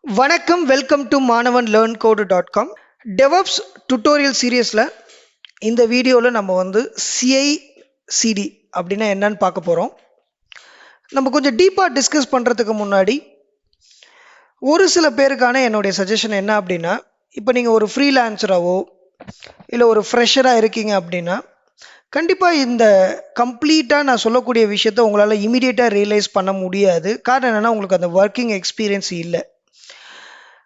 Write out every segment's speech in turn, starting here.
வணக்கம், welcome to மாணவன் learn கோடு dot com. DevOps tutorial சீரியஸில் இந்த வீடியோவில் நம்ம வந்து சிஐசிடி அப்படின்னா என்னன்னு பார்க்க போகிறோம். நம்ம கொஞ்சம் டீப்பாக டிஸ்கஸ் பண்ணுறதுக்கு முன்னாடி ஒரு சில பேருக்கான என்னுடைய சஜஷன் என்ன அப்படின்னா, இப்போ நீங்கள் ஒரு ஃப்ரீலான்சராகவோ இல்லை ஒரு ஃப்ரெஷராக இருக்கீங்க அப்படின்னா கண்டிப்பாக இந்த கம்ப்ளீட்டாக நான் சொல்லக்கூடிய விஷயத்த உங்களால் இமீடியட்டாக ரியலைஸ் பண்ண முடியாது. காரணம் என்னென்னா, உங்களுக்கு அந்த ஒர்க்கிங் எக்ஸ்பீரியன்ஸ் இல்லை.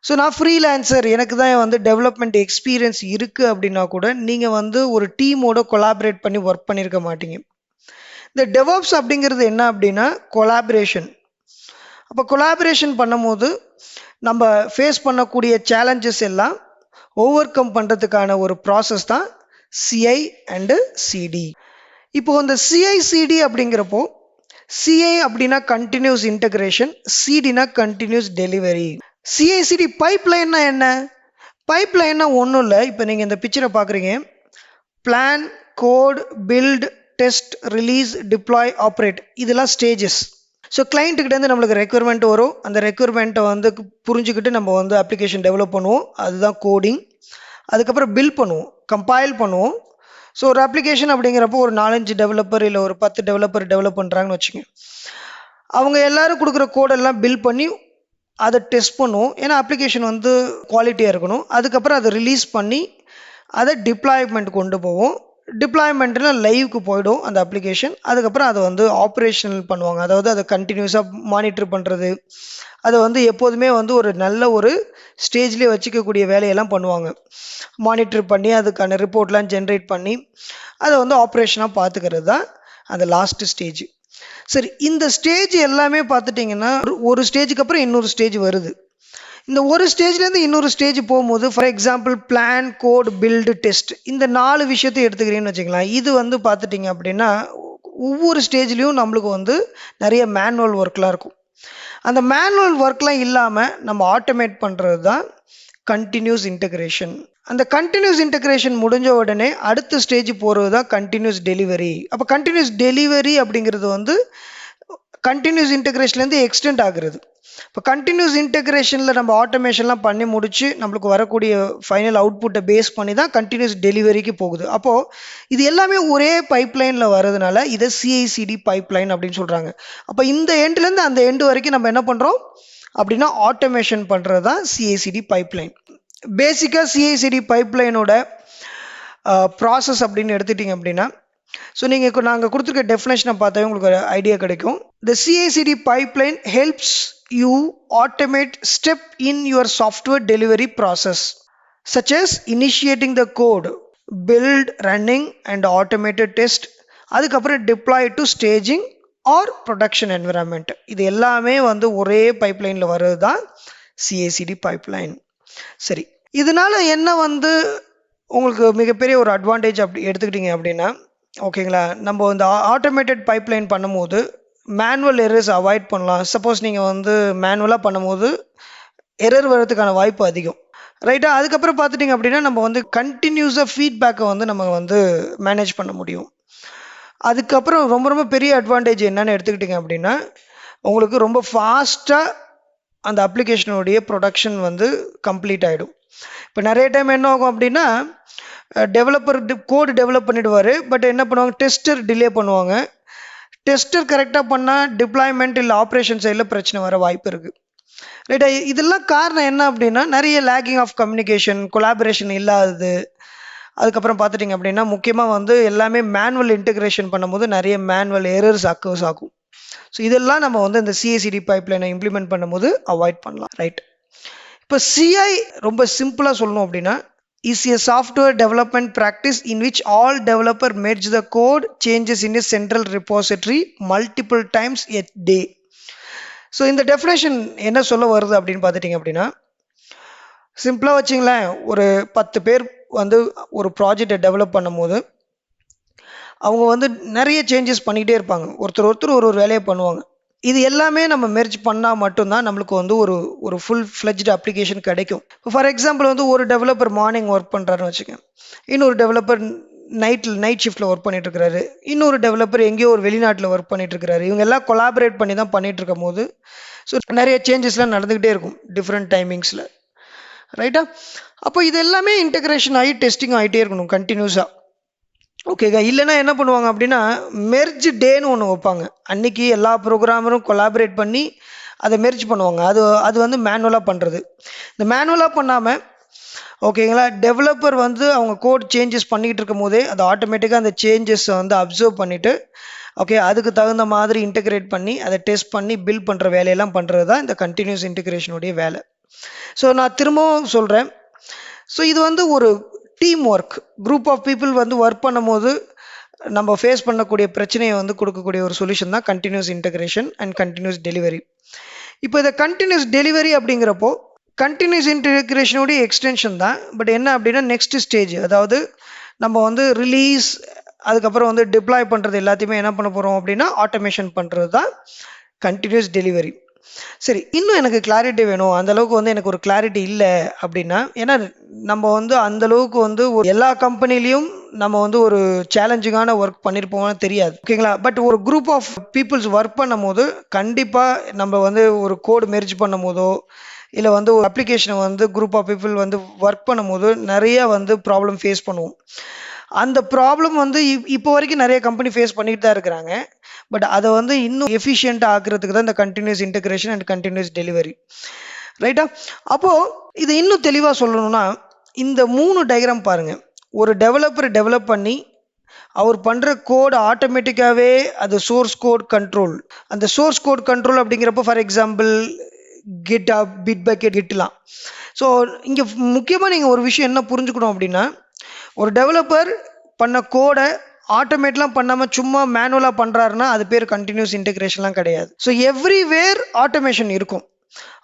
ஸோ நான் ஃப்ரீலான்சர், எனக்கு தான் வந்து டெவலப்மெண்ட் எக்ஸ்பீரியன்ஸ் இருக்குது அப்படின்னா கூட நீங்கள் வந்து ஒரு டீமோட கொலாபரேட் பண்ணி ஒர்க் பண்ணியிருக்க மாட்டீங்க. இந்த டெவப்ஸ் அப்படிங்கிறது என்ன அப்படின்னா கொலாபரேஷன். அப்போ கொலாபரேஷன் பண்ணும்போது நம்ம ஃபேஸ் பண்ணக்கூடிய சேலஞ்சஸ் எல்லாம் ஓவர் கம் பண்ணுறதுக்கான ஒரு ப்ராசஸ் தான் சிஐ அண்டு சிடி. இப்போது இந்த சிஐசிடி அப்படிங்கிறப்போ சிஐ அப்படின்னா கண்டினியூஸ் இன்டகிரேஷன், சிடினா கண்டினியூஸ் டெலிவரி. சிஐசிடி பைப்லைன்னா என்ன? பைப்லைன்னா ஒன்றும் இல்லை. இப்போ நீங்கள் இந்த பிக்சரை பார்க்குறீங்க. Plan, code, build, test, release, deploy, operate, இதெல்லாம் ஸ்டேஜஸ். ஸோ கிளைண்ட்டுக்கிட்டேருந்து நம்மளுக்கு ரெக்யர்மெண்ட் வரும். அந்த ரெக்யர்மெண்ட்டை வந்து புரிஞ்சுக்கிட்டு நம்ம வந்து அப்ளிகேஷன் டெவலப் பண்ணுவோம். அதுதான் கோடிங். அதுக்கப்புறம் பில்ட் பண்ணுவோம், கம்பைல் பண்ணுவோம். ஸோ ஒரு அப்ளிகேஷன் அப்படிங்கிறப்போ ஒரு 4-5 டெவலப்பர் இல்லை ஒரு 10 டெவலப்பர் டெவலப் பண்ணுறாங்கன்னு வச்சுக்கோங்க. அவங்க எல்லோரும் கொடுக்குற கோடெல்லாம் பில்ட் பண்ணி அதை டெஸ்ட் பண்ணுவோம். ஏன்னா அப்ளிகேஷன் வந்து குவாலிட்டியாக இருக்கணும். அதுக்கப்புறம் அதை ரிலீஸ் பண்ணி அதை டிப்ளாய்மெண்ட் கொண்டு போவோம். டிப்ளாய்மெண்ட்னா லைவுக்கு போயிடும் அந்த அப்ளிகேஷன். அதுக்கப்புறம் அதை வந்து ஆப்ரேஷனல் பண்ணுவாங்க. அதாவது அதை கண்டினியூஸாக மானிட்டர் பண்ணுறது, அதை வந்து எப்போதுமே வந்து ஒரு நல்ல ஒரு ஸ்டேஜ்லேயே வச்சுக்கக்கூடிய வேலையெல்லாம் பண்ணுவாங்க. மானிட்டர் பண்ணி அதுக்கான ரிப்போர்ட்லாம் ஜென்ரேட் பண்ணி அதை வந்து ஆப்ரேஷனாக பார்த்துக்கிறது தான் அந்த லாஸ்ட் ஸ்டேஜ். சரி, இந்த ஸ்டேஜ் எல்லாமே பார்த்துட்டிங்கன்னா ஒரு ஸ்டேஜுக்கு அப்புறம் இன்னொரு ஸ்டேஜ் வருது. இந்த ஒரு ஸ்டேஜ்லேருந்து இன்னொரு ஸ்டேஜ் போகும்போது, for example plan, code, build, test, இந்த 4 விஷயத்தை எடுத்துக்கிறீங்கன்னு வச்சுக்கலாம். இது வந்து பார்த்துட்டிங்க அப்படின்னா ஒவ்வொரு ஸ்டேஜ்லேயும் நம்மளுக்கு வந்து நிறைய மேனுவல் ஒர்க்லாம் இருக்கும். அந்த மேனுவல் ஒர்க்லாம் இல்லாமல் நம்ம ஆட்டோமேட் பண்ணுறது தான் கண்டினியூஸ் இன்டகிரேஷன். அந்த கண்டினியூஸ் இன்டகிரேஷன் முடிஞ்ச உடனே அடுத்த ஸ்டேஜ் போகிறது தான் கண்டினியூஸ் டெலிவரி. அப்போ கண்டினியூஸ் டெலிவரி அப்படிங்கிறது வந்து கண்டினியூஸ் இன்டகிரேஷன்லேருந்து எக்ஸ்டெண்ட் ஆகுறது. இப்போ கண்டினியூஸ் இன்டகிரேஷனில் நம்ம ஆட்டோமேஷன்லாம் பண்ணி முடிச்சு நம்மளுக்கு வரக்கூடிய ஃபைனல் அவுட்புட்டை பேஸ் பண்ணி தான் கண்டினியூஸ் டெலிவரிக்கு போகுது. அப்போது இது எல்லாமே ஒரே பைப்லைனில் வர்றதுனால இதை சிஐசிடி பைப்லைன் அப்படின்னு சொல்கிறாங்க. அப்போ இந்த எண்ட்லேருந்து அந்த எண்டு வரைக்கும் நம்ம என்ன பண்ணுறோம் அப்படின்னா ஆட்டோமேஷன் பண்ணுறது தான் சிஐசிடி பைப்லைன். பேசிக்காக சிஐசிடி பைப்லைனோட ப்ராசஸ் அப்படின்னு எடுத்துட்டிங்க அப்படின்னா, ஸோ நீங்கள் நாங்கள் கொடுத்துருக்க டெஃபினேஷனை பார்த்தாவே உங்களுக்கு ஒரு ஐடியா கிடைக்கும். The CI CD pipeline helps you automate step in your software delivery process, such as initiating the code, build, running and automated test, அதுக்கப்புறம் deploy to staging or production environment. இது எல்லாமே வந்து ஒரே பைப்லைனில் வர்றது தான் சிஐசிடி பைப்லைன். சரி, இதனால என்ன வந்து உங்களுக்கு மிகப்பெரிய ஒரு அட்வான்டேஜ் அப்படி எடுத்துக்கிட்டீங்க அப்படின்னா, ஓகேங்களா, நம்ம இந்த ஆட்டோமேட்டட் பைப்லைன் பண்ணும்போது மேனுவல் எரர்ஸ் அவாய்ட் பண்ணலாம். சப்போஸ் நீங்கள் வந்து மேனுவலாக பண்ணும்போது எரர் வர்றதுக்கான வாய்ப்பு அதிகம், ரைட்டா? அதுக்கப்புறம் பார்த்துட்டிங்க அப்படின்னா நம்ம வந்து கண்டினியூஸாக ஃபீட்பேக்கை வந்து நம்ம வந்து மேனேஜ் பண்ண முடியும். அதுக்கப்புறம் ரொம்ப ரொம்ப பெரிய அட்வான்டேஜ் என்னன்னு எடுத்துக்கிட்டிங்க அப்படின்னா, உங்களுக்கு ரொம்ப ஃபாஸ்ட்டாக அந்த அப்ளிகேஷனுடைய ப்ரொடக்ஷன் வந்து கம்ப்ளீட் ஆகிடும். இப்போ நிறைய டைம் என்ன ஆகும் அப்படின்னா, டெவலப்பர் கோடு டெவலப் பண்ணிவிடுவார், பட் என்ன பண்ணுவாங்க, டெஸ்டர் டிலே பண்ணுவாங்க. டெஸ்டர் கரெக்டாக பண்ணால் டிப்ளாய்மெண்ட் இல்லை ஆப்ரேஷன் சைடில் பிரச்சனை வர வாய்ப்பு இருக்குது, ரைட்டா? இதெல்லாம் காரணம் என்ன அப்படின்னா நிறைய லேக்கிங் ஆஃப் கம்யூனிகேஷன், கொலாபரேஷன் இல்லாதது. அதுக்கப்புறம் பார்த்துட்டிங்க அப்படின்னா முக்கியமாக வந்து எல்லாமே மேனுவல் இன்டகிரேஷன் பண்ணும்போது நிறைய மேனுவல் எரர்ஸ் அக்கர்ஸ் ஆகும். ஸோ இதெல்லாம் நம்ம வந்து இந்த சிஐசிடி பைப்லைனை இம்ப்ளிமெண்ட் பண்ணும்போது அவாய்ட் பண்ணலாம், ரைட்? இப்போ சிஐ ரொம்ப சிம்பிளாக சொல்லணும் அப்படின்னா is a software development practice in which all developer merge the code changes in a central repository multiple times a day. So இந்த டெஃபினேஷன் என்ன சொல்ல வருது அப்படின்னு பார்த்துட்டிங்க அப்படின்னா, சிம்பிளாக வச்சிங்களேன், ஒரு 10 பேர் வந்து ஒரு ப்ராஜெக்டை டெவலப் பண்ணும்போது அவங்க வந்து நிறைய சேஞ்சஸ் பண்ணிக்கிட்டே இருப்பாங்க. ஒருத்தர் ஒரு வேலையை பண்ணுவாங்க. இது எல்லாமே நம்ம மெர்ஜ் பண்ணால் மட்டும்தான் நம்மளுக்கு வந்து ஒரு ஃபுல் ஃப்ளெஜ்டு அப்ளிகேஷன் கிடைக்கும். ஃபார் எக்ஸாம்பிள் வந்து ஒரு டெவலப்பர் மார்னிங் ஒர்க் பண்ணுறாருன்னு வச்சுக்கோங்க, இன்னொரு டெவலப்பர் நைட் ஷிஃப்ட்டில் ஒர்க் பண்ணிட்டு இருக்கிறாரு, இன்னொரு டெவலப்பர் எங்கேயோ ஒரு வெளிநாட்டில் ஒர்க் பண்ணிட்டு இருக்கிறாரு. இவங்க எல்லாம் கொலாபரேட் பண்ணி தான் பண்ணிட்டு இருக்கும் போது ஸோ நிறைய சேஞ்சஸ்லாம் நடந்துக்கிட்டே இருக்கும் டிஃப்ரெண்ட் டைமிங்ஸில். ரைட்டா? அப்போ இது எல்லாமே இன்டகிரேஷன் ஆகி டெஸ்டிங் ஆகிட்டே இருக்கணும் கண்டினியூஸாக. ஓகேங்க. இல்லைன்னா என்ன பண்ணுவாங்க அப்படின்னா மெர்ஜ் டேன்னு ஒன்று வைப்பாங்க. அன்னைக்கு எல்லா ப்ரோக்ராமரும் கொலாபரேட் பண்ணி அதை மெர்ஜ் பண்ணுவாங்க. அது வந்து மேனுவலாக பண்ணுறது. இந்த மேனுவலாக பண்ணாமல் ஓகேங்களா, டெவலப்பர் வந்து அவங்க கோட் சேஞ்சஸ் பண்ணிக்கிட்டு இருக்கும் போதே அது ஆட்டோமேட்டிக்காக அந்த சேஞ்சஸை வந்து அப்சர்வ் பண்ணிவிட்டு ஓகே அதுக்கு தகுந்த மாதிரி இன்டகிரேட் பண்ணி அதை டெஸ்ட் பண்ணி பில்ட் பண்ணுற வேலையெல்லாம் பண்ணுறது தான் இந்த கண்டினியூஸ் இன்டகிரேஷனுடைய வேலை. ஸோ நான் திரும்பவும் சொல்கிறேன். ஸோ இது வந்து ஒரு team work, group of people வந்து ஒர்க் பண்ணும்போது நம்ம ஃபேஸ் பண்ணக்கூடிய பிரச்சனையை வந்து கொடுக்கக்கூடிய ஒரு சொல்யூஷன் தான் continuous integration and continuous delivery. இப்போ இதை கண்டினியூஸ் டெலிவரி அப்படிங்கிறப்போ கண்டினியூஸ் இன்டகிரேஷனுடைய எக்ஸ்டென்ஷன் தான். பட் என்ன அப்படின்னா நெக்ஸ்ட் ஸ்டேஜ், அதாவது நம்ம வந்து ரிலீஸ் அதுக்கப்புறம் வந்து டிப்ளாய் பண்ணுறது எல்லாத்தையுமே என்ன பண்ண போகிறோம் அப்படின்னா ஆட்டோமேஷன் பண்ணுறது தான் கண்டினியூஸ் டெலிவரி. சரி, இன்னும் எனக்கு கிளாரிட்டி வேணும், அந்தளவுக்கு வந்து எனக்கு ஒரு கிளாரிட்டி இல்லை அப்படின்னா, ஏன்னா நம்ம வந்து அந்தளவுக்கு வந்து எல்லா கம்பெனிலையும் நம்ம வந்து ஒரு சேலஞ்சிங்கான ஒர்க் பண்ணியிருப்போம்னு தெரியாது. ஓகேங்களா? பட் ஒரு குரூப் ஆஃப் பீப்புள்ஸ் ஒர்க் பண்ணும் போது கண்டிப்பாக நம்ம வந்து ஒரு கோடு மெர்ஜ் பண்ணும் போதோ இல்லை வந்து ஒரு அப்ளிகேஷனை வந்து குரூப் ஆஃப் பீப்புள் வந்து ஒர்க் பண்ணும்போது நிறைய வந்து ப்ராப்ளம் ஃபேஸ் பண்ணுவோம். அந்த ப்ராப்ளம் வந்து இப்போ வரைக்கும் நிறைய கம்பெனி ஃபேஸ் பண்ணிட்டு தான் இருக்கிறாங்க. பட் அதை வந்து இன்னும் எஃபிஷியண்ட்டாக ஆக்குறதுக்கு தான் இந்த continuous integration and continuous delivery. ரைட்டா? அப்போது இதை இன்னும் தெளிவாக சொல்லணும்னா இந்த 3 டயக்ராம் பாருங்கள். ஒரு டெவலப்பர் டெவலப் பண்ணி அவர் பண்ணுற கோடு ஆட்டோமேட்டிக்காகவே அது சோர்ஸ் கோட் கண்ட்ரோல். அந்த சோர்ஸ் கோட் கண்ட்ரோல் அப்படிங்கிறப்போ ஃபார் எக்ஸாம்பிள் கிட்ஹப், பிட்பக்கெட், கிட்லாம். ஸோ இங்கே முக்கியமாக நீங்கள் ஒரு விஷயம் என்ன புரிஞ்சுக்கணும் அப்படின்னா, ஒரு டெவலப்பர் பண்ண கோடை ஆட்டோமேட்லாம் பண்ணாமல் சும்மா மேனுவலாக பண்ணுறாருன்னா அது பேர் கண்டினியூஸ் இன்டகிரேஷன்லாம் கிடையாது. ஸோ எவ்ரிவேர் ஆட்டோமேஷன் இருக்கும்.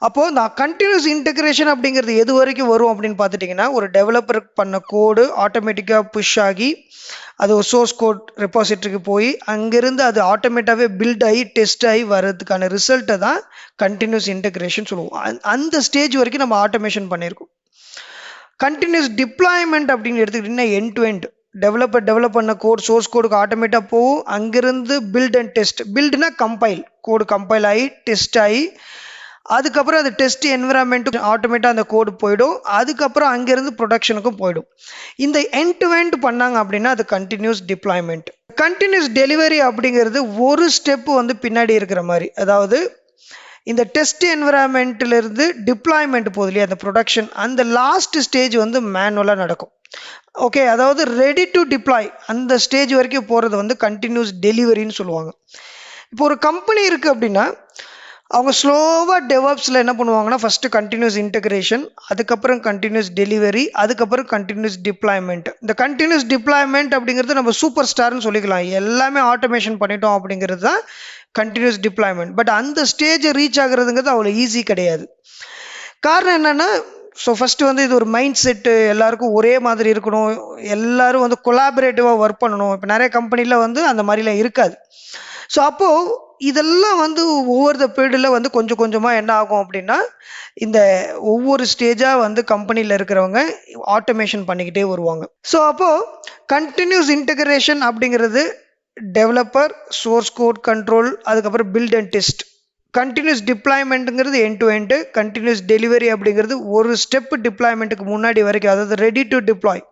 அப்போது இந்த கண்டினியூஸ் இன்டகிரேஷன் அப்படிங்கிறது எது வரைக்கும் வரும் அப்படின்னு பார்த்துட்டிங்கன்னா, ஒரு டெவலப்பர் பண்ண கோடு ஆட்டோமேட்டிக்காக புஷ் ஆகி அது ஒரு சோர்ஸ் கோட் ரெபாசிட்டரிக்கு போய் அங்கேருந்து அது ஆட்டோமேட்டாகவே பில்ட் ஆகி டெஸ்ட் ஆகி வர்றதுக்கான ரிசல்ட்டை தான் கண்டினியூஸ் இன்டகிரேஷன் சொல்லுவோம். அந்த ஸ்டேஜ் வரைக்கும் நம்ம ஆட்டோமேஷன் பண்ணியிருக்கோம். கண்டினியூஸ் டிப்ளாய்மெண்ட் அப்படின்னு எடுத்துக்கிட்டிங்கன்னா end to end developer develop பண்ண கோட் சோர்ஸ் கோடுக்கு ஆட்டோமேட்டாக போகும். அங்கேருந்து பில்ட் அண்ட் டெஸ்ட், பில்டுனா கம்பைல், கோடு கம்பைல் ஆகி டெஸ்ட் ஆகி அதுக்கப்புறம் அது டெஸ்ட் என்விரான்மெண்ட்டு ஆட்டோமேட்டாக அந்த கோடு போயிடும். அதுக்கப்புறம் அங்கேருந்து ப்ரொடக்ஷனுக்கும் போயிடும். இந்த எண்ட் டு எண்ட் பண்ணாங்க அப்படின்னா அது கண்டினியூஸ் டிப்ளாய்மெண்ட். கண்டினியூஸ் டெலிவரி அப்படிங்கிறது ஒரு ஸ்டெப்பு வந்து பின்னாடி இருக்கிற மாதிரி, அதாவது இந்த டெஸ்ட் என்விரான்மெண்ட்டிலிருந்து டிப்ளாய்மெண்ட் போகுது இல்லையா அந்த ப்ரொடக்ஷன், அந்த லாஸ்ட் ஸ்டேஜ் வந்து மேனுவலாக நடக்கும். ஓகே, அதாவது ரெடி டு டிப்ளாய் அந்த ஸ்டேஜ் வரைக்கும் போகிறது வந்து கண்டினியூஸ் டெலிவரின்னு சொல்லுவாங்க. இப்போ ஒரு கம்பெனி இருக்குது அப்படின்னா அவங்க ஸ்லோவாக டெவலப்ஸில் என்ன பண்ணுவாங்கன்னா ஃபஸ்ட்டு கண்டினியூஸ் இன்டகிரேஷன், அதுக்கப்புறம் கண்டினியூஸ் டெலிவரி, அதுக்கப்புறம் கண்டினியூஸ் டிப்ளாய்மெண்ட். இந்த கண்டினியூஸ் டிப்ளாய்மெண்ட் அப்படிங்கிறது நம்ம சூப்பர் ஸ்டார்னு சொல்லிக்கலாம். எல்லாமே ஆட்டோமேஷன் பண்ணிட்டோம் அப்படிங்கிறது தான் கண்டினியூஸ் டிப்ளாய்மெண்ட். பட் அந்த ஸ்டேஜை ரீச் ஆகுறதுங்கிறது அவ்வளோ ஈஸி கிடையாது. காரணம் என்னென்னா, ஸோ ஃபஸ்ட்டு வந்து இது ஒரு மைண்ட் செட்டு, எல்லாருக்கும் ஒரே மாதிரி இருக்கணும், எல்லோரும் வந்து கொலாபரேட்டிவாக ஒர்க் பண்ணணும். இப்போ நிறைய கம்பெனியில் வந்து அந்த மாதிரிலாம் இருக்காது. ஸோ அப்போது இதெல்லாம் வந்து ஒவ்வொரு பீரியடில் வந்து கொஞ்சம் கொஞ்சமாக என்ன ஆகும் அப்படின்னா இந்த ஒவ்வொரு ஸ்டேஜாக வந்து கம்பெனியில் இருக்கிறவங்க ஆட்டோமேஷன் பண்ணிக்கிட்டே வருவாங்க. ஸோ அப்போது கண்டினியூஸ் இன்டகிரேஷன் அப்படிங்கிறது டெவலப்பர், சோர்ஸ் கோட் கண்ட்ரோல், அதுக்கப்புறம் பில்ட் அண்ட் டெஸ்ட். கண்டினியூஸ் டிப்ளாய்மெண்ட்டுங்கிறது end to end. Continuous delivery அப்படிங்கிறது ஒரு ஸ்டெப் டிப்ளாய்மெண்ட்டுக்கு முன்னாடி வரைக்கும், அதாவது ரெடி டு டிப்ளாய்.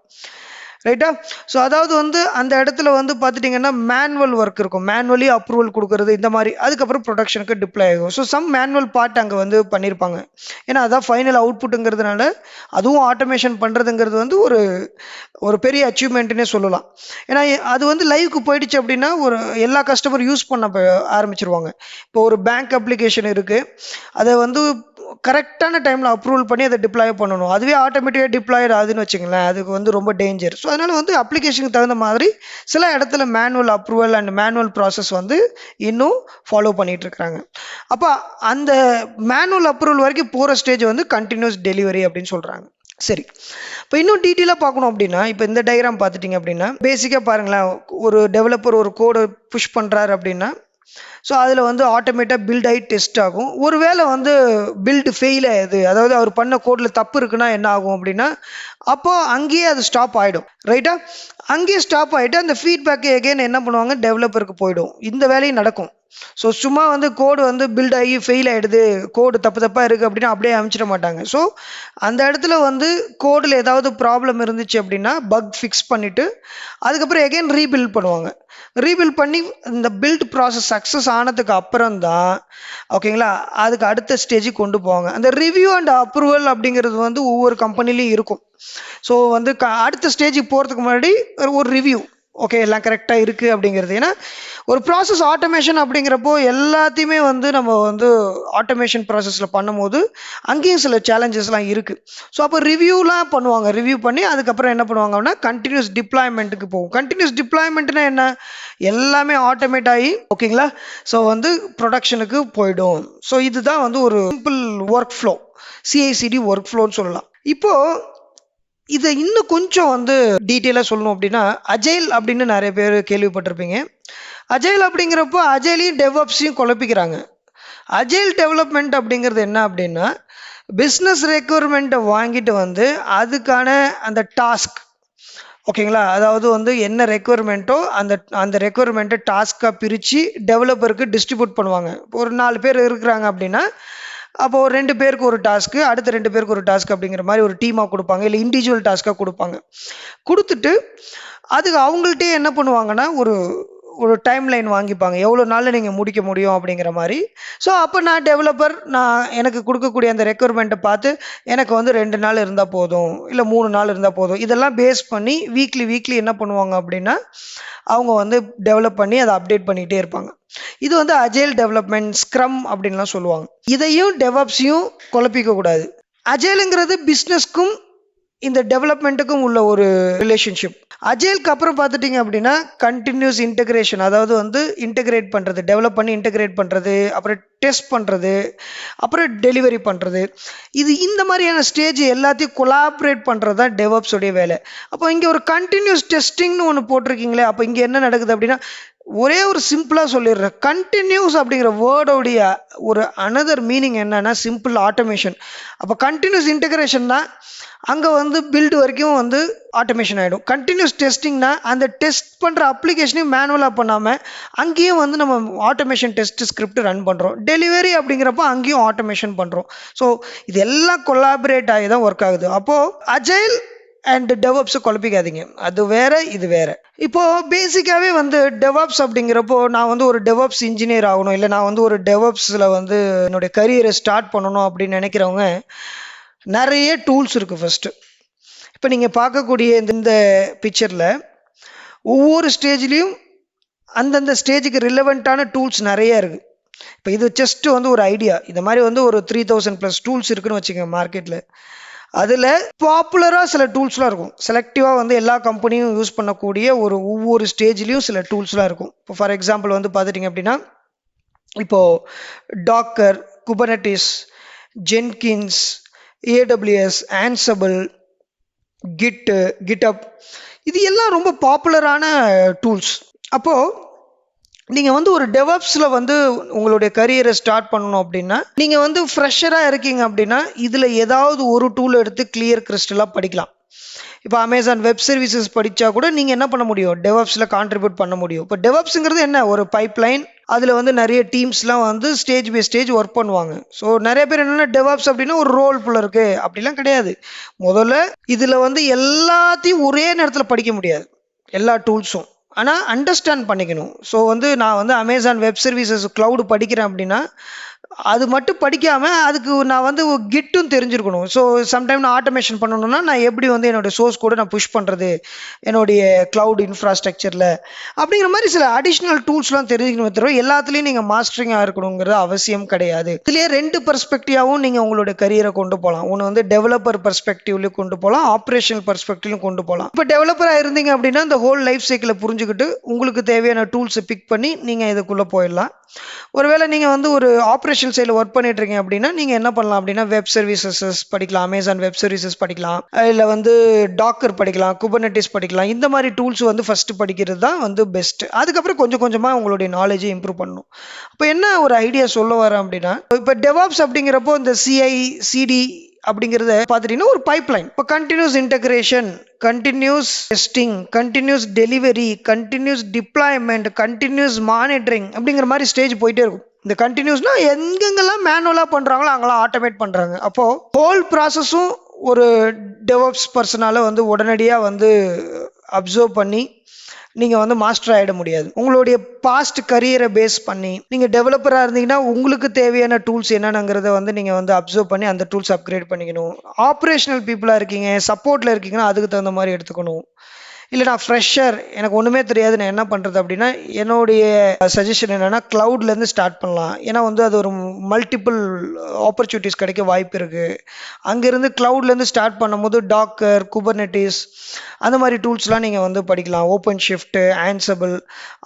ரைட்டா? ஸோ அதாவது வந்து அந்த இடத்துல வந்து பார்த்துட்டிங்கன்னா மேனுவல் ஒர்க் இருக்கும், மேனுவலி அப்ரூவல் கொடுக்குறது இந்த மாதிரி, அதுக்கப்புறம் ப்ரொடக்ஷனுக்கு டிப்ளை ஆகும். ஸோ சம் மேனுவல் பார்ட் அங்கே வந்து பண்ணியிருப்பாங்க. ஏன்னா அதான் ஃபைனல் அவுட்புட்டுங்கிறதுனால அதுவும் ஆட்டோமேஷன் பண்ணுறதுங்கிறது வந்து ஒரு பெரிய அச்சீவ்மெண்ட்டுன்னே சொல்லலாம். ஏன்னா அது வந்து லைவுக்கு போயிடுச்சு அப்படின்னா ஒரு எல்லா கஸ்டமர் யூஸ் பண்ண ஆரம்பிச்சிருவாங்க. இப்போ ஒரு பேங்க் அப்ளிகேஷன் இருக்குது, அதை வந்து கரெக்டான டைமில் அப்ரூவல் பண்ணி அதை டிப்ளாய் பண்ணணும். அதுவே ஆட்டோமேட்டிக்காக டிப்ளாய்டு ஆகுதுன்னு வச்சுங்களேன், அதுக்கு வந்து ரொம்ப டேஞ்சர். ஸோ அதனால் வந்து அப்ளிகேஷனுக்கு தகுந்த மாதிரி சில இடத்துல manual approval and manual process வந்து இன்னும் ஃபாலோ பண்ணிகிட்ருக்குறாங்க. அப்போ அந்த மேனுவல் அப்ரூவல் வரைக்கும் போகிற ஸ்டேஜ் வந்து கண்டினியூஸ் டெலிவரி அப்படின்னு சொல்கிறாங்க. சரி, இப்போ இன்னும் டீட்டெயிலாக பார்க்கணும் அப்படின்னா, இப்போ இந்த டயக்ராம் பார்த்துட்டிங்க அப்படின்னா பேசிக்காக பாருங்களேன், ஒரு டெவலப்பர் ஒரு கோடை புஷ் பண்ணுறாரு அப்படின்னா ஸோ அதில் வந்து ஆட்டோமேட்டாக பில்ட் ஆகி டெஸ்ட் ஆகும். ஒருவேளை வந்து பில்டு ஃபெயில் ஆகுது, அதாவது அவர் பண்ண கோடில் தப்பு இருக்குன்னா என்ன ஆகும் அப்படின்னா அப்போ அங்கேயே அது ஸ்டாப் ஆகிடும். ரைட்டா? அங்கேயே ஸ்டாப் ஆகிட்டு அந்த ஃபீட்பேக்கு எகைன் என்ன பண்ணுவாங்க, டெவலப்பருக்கு போயிடும். இந்த வேலையும் நடக்கும். ஸோ சும்மா வந்து கோடு வந்து பில்ட் ஆகி ஃபெயில் ஆகிடுது, கோடு தப்பாக இருக்குது அப்படின்னா அப்படியே அனுப்பிச்சிட மாட்டாங்க. ஸோ அந்த இடத்துல வந்து கோடில் ஏதாவது ப்ராப்ளம் இருந்துச்சு அப்படின்னா பக் ஃபிக்ஸ் பண்ணிவிட்டு அதுக்கப்புறம் எகைன் ரீபில்ட் பண்ணுவாங்க. ரீபில்ட் பண்ணி இந்த பில்ட் ப்ராசஸ் சக்ஸஸ் ஆனதுக்கு அப்புறம் தான் ஓகேங்களா அதுக்கு அடுத்த ஸ்டேஜுக்கு கொண்டு போவாங்க. அந்த ரிவ்யூ அண்ட் அப்ரூவல் அப்படிங்கிறது வந்து ஒவ்வொரு கம்பெனிலையும் இருக்கும். ஸோ வந்து அடுத்த ஸ்டேஜுக்கு போகிறதுக்கு முன்னாடி ஒரு ரிவ்யூ, ஓகே எல்லாம் கரெக்டாக இருக்குது அப்படிங்கிறது. ஏன்னா ஒரு ப்ராசஸ் ஆட்டோமேஷன் அப்படிங்கிறப்போ எல்லாத்தையுமே வந்து நம்ம வந்து ஆட்டோமேஷன் ப்ராசஸில் பண்ணும்போது அங்கேயும் சில சேலஞ்சஸ்லாம் இருக்குது. ஸோ அப்போ ரிவ்யூலாம் பண்ணுவாங்க. ரிவ்யூ பண்ணி அதுக்கப்புறம் என்ன பண்ணுவாங்க அப்படின்னா கண்டினியூஸ் டிப்ளாய்மெண்ட்டுக்கு போகும். கண்டினியூஸ் டிப்ளாய்மெண்ட்னா என்ன, எல்லாமே ஆட்டோமேட் ஆகி ஓகேங்களா ஸோ வந்து ப்ரொடக்ஷனுக்கு போயிடும். ஸோ இதுதான் வந்து ஒரு simple workflow, CI CD work ஃப்ளோன்னு சொல்லலாம். இப்போது இதை இன்னும் கொஞ்சம் வந்து டீட்டெயிலாக சொல்லணும் அப்படின்னா அஜைல் அப்படின்னு நிறைய பேர் கேள்விப்பட்டிருப்பீங்க. அஜைல் அப்படிங்கிறப்போ அஜைலையும் டெவலப்ஸையும் குழப்பிக்கிறாங்க. அஜைல் டெவலப்மெண்ட் அப்படிங்கிறது என்ன அப்படின்னா பிஸ்னஸ் ரெக்யர்மெண்ட்டை வாங்கிட்டு வந்து அதுக்கான அந்த டாஸ்க் ஓகேங்களா, அதாவது வந்து என்ன ரெக்யர்மெண்ட்டோ அந்த ரெக்யர்மெண்ட்டை டாஸ்க்காக பிரித்து டெவலப்பருக்கு டிஸ்ட்ரிபியூட் பண்ணுவாங்க. ஒரு 4 பேர் இருக்கிறாங்க அப்படின்னா அப்போது 2 பேருக்கு ஒரு டாஸ்க்கு, அடுத்த 2 பேருக்கு ஒரு டாஸ்க் அப்படிங்கிற மாதிரி ஒரு டீமாக கொடுப்பாங்க, இல்லை இண்டிவிஜுவல் டாஸ்க்காக கொடுப்பாங்க. கொடுத்துட்டு அதுக்கு அவங்கள்ட்டே என்ன பண்ணுவாங்கன்னா ஒரு ஒரு டைம் லைன் வாங்கிப்பாங்க, எவ்வளோ நாளில் நீங்கள் முடிக்க முடியும் அப்படிங்கிற மாதிரி. ஸோ அப்போ நான் டெவலப்பர் எனக்கு கொடுக்கக்கூடிய அந்த ரெக்யர்மெண்ட்டை பார்த்து எனக்கு வந்து 2 நாள் இருந்தால் போதும், இல்லை 3 நாள் இருந்தால் போதும், இதெல்லாம் பேஸ் பண்ணி வீக்லி என்ன பண்ணுவாங்க அப்படின்னா அவங்க வந்து டெவலப் பண்ணி அதை அப்டேட் பண்ணிகிட்டே இருப்பாங்க. இது வந்து அஜைல் டெவலப்மெண்ட், ஸ்க்ரம் அப்படின்லாம் சொல்லுவாங்க. இதையும் டெவப்ஸையும் குழப்பிக்க கூடாது. அஜைலுங்கிறது பிஸ்னஸ்க்கும் இந்த டெவலப்மெண்ட்டுக்கும் உள்ள ஒரு ரிலேஷன்ஷிப். அஜைலுக்கு அப்புறம் பார்த்துட்டிங்க அப்படின்னா கண்டினியூஸ் இன்டெகிரேஷன், அதாவது வந்து இன்டெகிரேட் பண்ணுறது, டெவலப் பண்ணி இன்டெகிரேட் பண்ணுறது, அப்புறம் டெஸ்ட் பண்ணுறது, அப்புறம் டெலிவரி பண்ணுறது, இந்த மாதிரியான ஸ்டேஜ் எல்லாத்தையும் கொலாபரேட் பண்ணுறது தான் டெவப்ஸோடைய வேலை. அப்போ இங்கே ஒரு கண்டினியூஸ் டெஸ்டிங்னு ஒன்று போட்டிருக்கீங்களே, அப்போ இங்கே என்ன நடக்குது அப்படின்னா ஒரே ஒரு சிம்பிளாக சொல்லிடுறேன், கண்டினியூஸ் அப்படிங்கிற வேர்டோடைய ஒரு அனதர் மீனிங் என்னன்னா சிம்பிள் ஆட்டோமேஷன். அப்போ கண்டினியூஸ் இன்டெகிரேஷன் தான் அங்கே வந்து பில்டு வரைக்கும் வந்து ஆட்டோமேஷன் ஆகிடும். கண்டினியூஸ் டெஸ்டிங்னா அந்த டெஸ்ட் பண்ணுற அப்ளிகேஷனையும் மேனுவலாக பண்ணாமல் அங்கேயும் வந்து நம்ம ஆட்டோமேஷன் டெஸ்ட் ஸ்கிரிப்ட் ரன் பண்ணுறோம். டெலிவரி அப்படிங்கிறப்போ அங்கேயும் ஆட்டோமேஷன் பண்ணுறோம். ஸோ இது எல்லாம் கொலாபரேட் ஆகி தான் ஒர்க் ஆகுது. அப்போது அஜைல் அண்ட் டெவப்ஸை குழப்பிக்காதீங்க, அது வேற இது வேற. இப்போது பேசிக்காகவே வந்து டெவப்ஸ் அப்படிங்கிறப்போ நான் வந்து ஒரு டெவப்ஸ் இன்ஜினியர் ஆகணும், இல்லை நான் வந்து ஒரு டெவப்ஸில் வந்து என்னுடைய கரியரை ஸ்டார்ட் பண்ணணும் அப்படின்னு நினைக்கிறவங்க நிறைய டூல்ஸ் இருக்குது. ஃபஸ்ட்டு இப்போ நீங்கள் பார்க்கக்கூடிய இந்த பிக்சரில் ஒவ்வொரு ஸ்டேஜ்லேயும் அந்தந்த ஸ்டேஜுக்கு ரிலவெண்ட்டான டூல்ஸ் நிறைய இருக்குது. இப்போ இது ஜஸ்ட் வந்து ஒரு ஐடியா, இந்த மாதிரி வந்து ஒரு 3000+ டூல்ஸ் இருக்குன்னு வச்சுக்கோங்க மார்க்கெட்டில். அதில் பாப்புலராக சில டூல்ஸ்லாம் இருக்கும், செலக்டிவாக வந்து எல்லா கம்பெனியும் யூஸ் பண்ணக்கூடிய ஒவ்வொரு ஸ்டேஜ்லேயும் சில டூல்ஸ்லாம் இருக்கும். இப்போ ஃபார் எக்ஸாம்பிள் வந்து பார்த்துட்டிங்க அப்படின்னா இப்போது டாக்கர், குபர்னெட்டிஸ், ஜென்கின்ஸ், AWS, ஆன்சபிள், கிட்டப், இது எல்லாம் ரொம்ப பாப்புலரான டூல்ஸ். அப்போது நீங்கள் வந்து ஒரு டெவப்ஸில் வந்து உங்களுடைய கரியரை ஸ்டார்ட் பண்ணணும் அப்படின்னா நீங்கள் வந்து ஃப்ரெஷராக இருக்கீங்க அப்படின்னா இதில் ஏதாவது ஒரு டூல் எடுத்து கிளியர் கிறிஸ்டலாக படிக்கலாம். இப்போ அமேசான் வெப் சர்வீசஸ் படித்தா கூட நீங்கள் என்ன பண்ண முடியும், டெவப்ஸில் கான்ட்ரிபியூட் பண்ண முடியும். இப்போ டெவப்ஸுங்கிறது என்ன, ஒரு பைப்லைன், அதில் வந்து நிறைய டீம்ஸ்லாம் வந்து ஸ்டேஜ் பை ஸ்டேஜ் ஒர்க் பண்ணுவாங்க. ஸோ நிறைய பேர் என்னென்னா டெவப்ஸ் அப்படின்னா ஒரு ரோல் புள்ள இருக்குது அப்படிலாம் கிடையாது. முதல்ல இதில் வந்து எல்லாத்தையும் ஒரே நேரத்தில் படிக்க முடியாது, எல்லா டூல்ஸும், ஆனால் அண்டர்ஸ்டாண்ட் பண்ணிக்கணும். ஸோ வந்து நான் வந்து அமேசான் வெப் சர்வீசஸ் க்ளவுடு படிக்கிறேன் அப்படின்னா அது மட்டும் படிக்காமல் அதுக்கு நான் வந்து கிட்டும் தெரிஞ்சிருக்கணும். ஸோ சம்டைம் நான் ஆட்டோமேஷன் பண்ணணும்னா நான் எப்படி வந்து என்னோடய சோர்ஸ் கூட நான் புஷ் பண்ணுறது என்னுடைய க்ளவுட் இன்ஃப்ராஸ்ட்ரக்சரில் அப்படிங்கிற மாதிரி சில அடிஷ்னல் டூல்ஸ்லாம் தெரிஞ்சுக்கணும். தவிர எல்லாத்துலேயும் நீங்கள் மாஸ்டரிங்காக இருக்கணுங்கிறது அவசியம் கிடையாது. இதுலேயே 2 பெர்ஸ்பெக்டிவாகவும் நீங்கள் உங்களுடைய கரியரை கொண்டு போகலாம். ஒன்று வந்து டெவலப்பர் பெர்ஸ்பெக்டிவ்லையும் கொண்டு போகலாம், ஆப்ரேஷனல் பெர்ஸ்பெக்டிவ்லையும் கொண்டு போகலாம். இப்போ டெவலப்பராக இருந்தீங்க அப்படின்னா இந்த ஹோல் லைஃப் சைக்கிளை புரிஞ்சுக்கிட்டு உங்களுக்கு தேவையான டூல்ஸை பிக் பண்ணி நீங்கள் இதுக்குள்ளே போயிடலாம். ஒருவேளை நீங்கள் வந்து ஒரு ஆப்ரேஷன் சைடில் ஒர்க் பண்ணிட்டு இருக்கீங்க அப்படின்னா நீங்கள் என்ன பண்ணலாம் அப்படின்னா வெப் சர்வீசஸ் படிக்கலாம், அமேசான் வெப் சர்வீசஸ் படிக்கலாம், இல்லை வந்து டாக்கர் படிக்கலாம், குபர்னெட்டிஸ் படிக்கலாம். இந்த மாதிரி டூல்ஸ் வந்து ஃபஸ்ட்டு படிக்கிறது தான் வந்து பெஸ்ட். அதுக்கப்புறம் கொஞ்சம் கொஞ்சமாக உங்களுடைய நாலேஜை இம்ப்ரூவ் பண்ணணும். இப்போ என்ன ஒரு ஐடியா சொல்ல வரேன் அப்படின்னா இப்போ டெவாப்ஸ் அப்படிங்கிறப்போ இந்த CI CD அப்படிங்கிறத பார்த்துட்டீங்கன்னா ஒரு பைப்லைன். இப்போ continuous integration, continuous testing, continuous delivery, continuous deployment, continuous monitoring அப்படிங்கிற மாதிரி ஸ்டேஜ் போயிட்டே இருக்கும். இந்த கண்டினியூஸ்னா எங்கெங்கெல்லாம் மேனுவலாக பண்ணுறாங்களோ அங்கெல்லாம் ஆட்டோமேட் பண்ணுறாங்க. அப்போது ஹோல் ப்ராசஸும் ஒரு டெவலப்ஸ் பர்சனால் வந்து உடனடியாக வந்து அப்சர்வ் பண்ணி நீங்கள் வந்து மாஸ்டர் ஆகிட முடியாது. உங்களுடைய பாஸ்ட் கரியரை பேஸ் பண்ணி நீங்கள் டெவலப்பராக இருந்தீங்கன்னா உங்களுக்கு தேவையான டூல்ஸ் என்னென்னங்கிறத வந்து நீங்கள் வந்து அப்சர்வ் பண்ணி அந்த டூல்ஸ் அப்கிரேட் பண்ணிக்கணும். ஆப்ரேஷனல் பீப்புளாக இருக்கீங்க, சப்போர்ட்டில் இருக்கீங்கன்னா அதுக்கு தகுந்த மாதிரி எடுத்துக்கணும். இல்லை நான் ஃப்ரெஷர், எனக்கு ஒன்றுமே தெரியாது, நான் என்ன பண்ணுறது அப்படின்னா என்னுடைய சஜஷன் என்னென்னா க்ளவுட்லேருந்து ஸ்டார்ட் பண்ணலாம். ஏன்னா வந்து அது ஒரு மல்டிபிள் ஆப்பர்ச்சுனிட்டிஸ் கிடைக்க வாய்ப்பு இருக்குது. அங்கேருந்து க்ளவுட்லேருந்து ஸ்டார்ட் பண்ணும்போது டாக்கர், குபர்னெட்டிஸ் அந்த மாதிரி டூல்ஸ்லாம் நீங்கள் வந்து படிக்கலாம். Open shift, ஆன்சபிள்.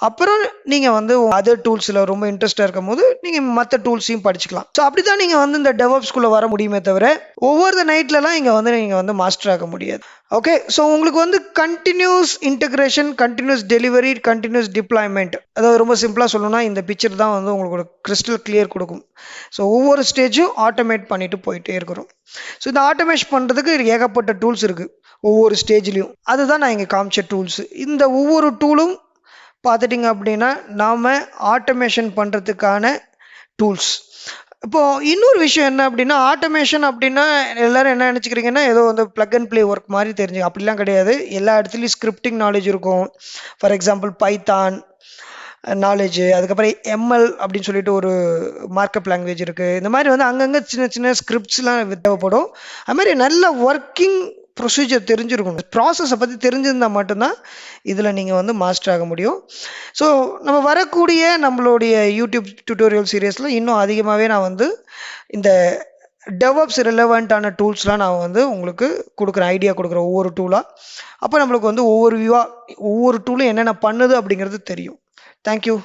அப்புறம் நீங்கள் வந்து அதர் டூல்ஸில் ரொம்ப இன்ட்ரெஸ்டாக இருக்கும் போது நீங்கள் மற்ற டூல்ஸையும் படிச்சுக்கலாம். ஸோ அப்படி தான் நீங்கள் வந்து இந்த டெவலப்ஸ்குள்ளே வர முடியுமே தவிர ஒவ்வொரு நைட்லலாம் இங்கே வந்து நீங்கள் வந்து மாஸ்டர் ஆக முடியாது. ஓகே, ஸோ உங்களுக்கு வந்து continuous integration, continuous delivery, continuous deployment, அதாவது ரொம்ப சிம்பிளாக சொல்லணும்னா இந்த பிக்சர் தான் வந்து உங்களுக்கு ஒரு கிறிஸ்டல் கிளியர் கொடுக்கும். ஸோ ஒவ்வொரு ஸ்டேஜும் ஆட்டோமேட் பண்ணிட்டு போயிட்டே இருக்கிறோம். ஸோ இந்த ஆட்டோமேஷன் பண்ணுறதுக்கு ஏகப்பட்ட டூல்ஸ் இருக்குது ஒவ்வொரு ஸ்டேஜ்லேயும். அதுதான் நான் இங்கே காமிச்ச டூல்ஸ். இந்த ஒவ்வொரு டூலும் பார்த்துட்டிங்க அப்படின்னா நாம் ஆட்டோமேஷன் பண்ணுறதுக்கான டூல்ஸ். இப்போது இன்னொரு விஷயம் என்ன அப்படின்னா, ஆட்டோமேஷன் அப்படின்னா எல்லோரும் என்ன நினச்சிக்கிறீங்கன்னா ஏதோ வந்து ப்ளக் அண்ட் ப்ளே ஒர்க் மாதிரி தெரிஞ்சு, அப்படிலாம் கிடையாது. எல்லா இடத்துலையும் ஸ்கிரிப்டிங் நாலேஜ் இருக்கும். ஃபார் எக்ஸாம்பிள் பைத்தான் நாலேஜு, அதுக்கப்புறம் எம்எல் அப்படின்னு சொல்லிட்டு ஒரு மார்க்கப் லாங்குவேஜ் இருக்குது. இந்த மாதிரி வந்து அங்கங்கே சின்ன சின்ன ஸ்கிரிப்ட்ஸ்லாம் தேவைப்படும். அது மாதிரி நல்ல ஒர்க்கிங் ப்ரொசீஜர் தெரிஞ்சிருக்கணும். ப்ராசஸை பற்றி தெரிஞ்சிருந்தால் மட்டும்தான் இதில் நீங்கள் வந்து மாஸ்டர் ஆக முடியும். ஸோ நம்ம வரக்கூடிய நம்மளுடைய யூடியூப் டியூட்டோரியல் சீரியஸில் இன்னும் அதிகமாகவே நான் வந்து இந்த டெவலப்ஸ் ரிலவெண்ட்டான டூல்ஸ்லாம் நான் வந்து உங்களுக்கு கொடுக்குறேன், ஐடியா கொடுக்குறேன் ஒவ்வொரு டூலாக. அப்போ நம்மளுக்கு வந்து ஒவ்வொரு வியூவாக ஒவ்வொரு டூலும் என்னென்ன பண்ணுது அப்படிங்கிறது தெரியும். தேங்க்யூ.